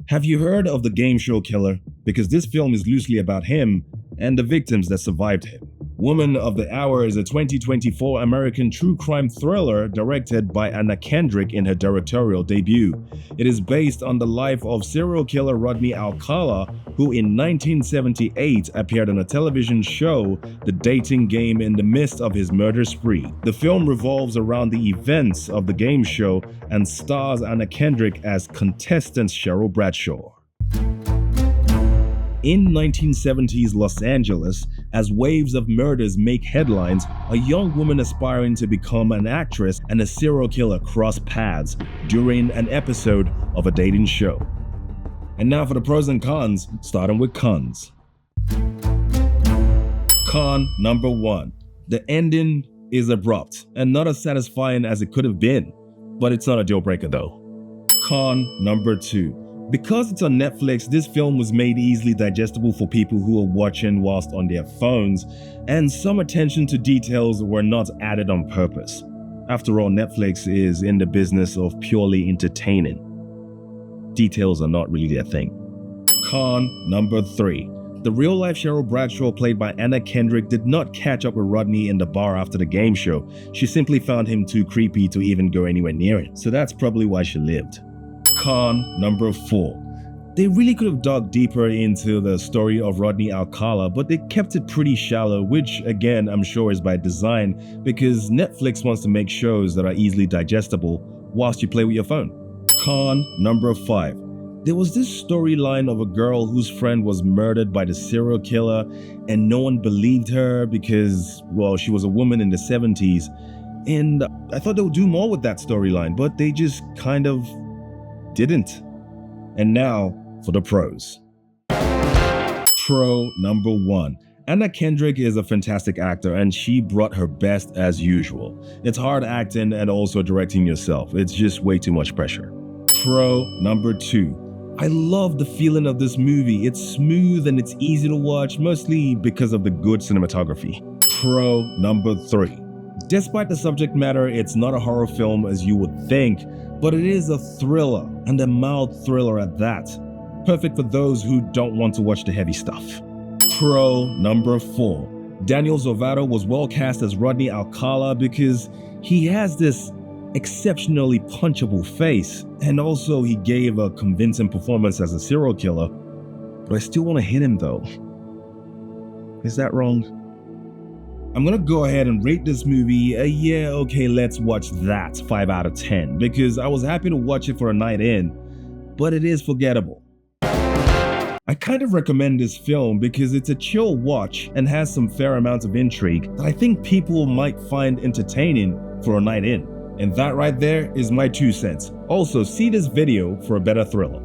Have you heard of The Game Show Killer? Because this film is loosely about him and the victims that survived him. Woman of the Hour is a 2024 American true crime thriller directed by Anna Kendrick in her directorial debut. It is based on the life of serial killer Rodney Alcala, who in 1978 appeared on a television show, The Dating Game, in the midst of his murder spree. The film revolves around the events of the game show and stars Anna Kendrick as contestant Cheryl Bradshaw. In 1970s Los Angeles, as waves of murders make headlines, a young woman aspiring to become an actress and a serial killer cross paths during an episode of a dating show. And now for the pros and cons, starting with cons. Con number 1. The ending is abrupt and not as satisfying as it could have been, but it's not a deal breaker though. Con number 2. Because it's on Netflix, this film was made easily digestible for people who are watching whilst on their phones, and some attention to details were not added on purpose. After all, Netflix is in the business of purely entertaining. Details are not really their thing. Con number 3. The real-life Cheryl Bradshaw, played by Anna Kendrick, did not catch up with Rodney in the bar after the game show. She simply found him too creepy to even go anywhere near it, so that's probably why she lived. Con number 4. They really could have dug deeper into the story of Rodney Alcala, but they kept it pretty shallow, which again I'm sure is by design, because Netflix wants to make shows that are easily digestible whilst you play with your phone. Con number 5. There was this storyline of a girl whose friend was murdered by the serial killer, and no one believed her because, well, she was a woman in the 70s, and I thought they would do more with that storyline, but they just kind of didn't. And now for the pros. Pro number 1. Anna Kendrick is a fantastic actor and she brought her best as usual. It's hard acting and also directing yourself. It's just way too much pressure. Pro number 2. I love the feeling of this movie. It's smooth and it's easy to watch, mostly because of the good cinematography. Pro number 3. Despite the subject matter, it's not a horror film as you would think, but it is a thriller, and a mild thriller at that. Perfect for those who don't want to watch the heavy stuff. Pro number 4. Daniel Zovatto was well cast as Rodney Alcala because he has this exceptionally punchable face, and also he gave a convincing performance as a serial killer. But I still want to hit him though. Is that wrong? I'm gonna go ahead and rate this movie a yeah, okay, let's watch that 5 out of 10, because I was happy to watch it for a night in, but it is forgettable. I kind of recommend this film because it's a chill watch and has some fair amounts of intrigue that I think people might find entertaining for a night in. And that right there is my 2 cents. Also, see this video for a better thriller.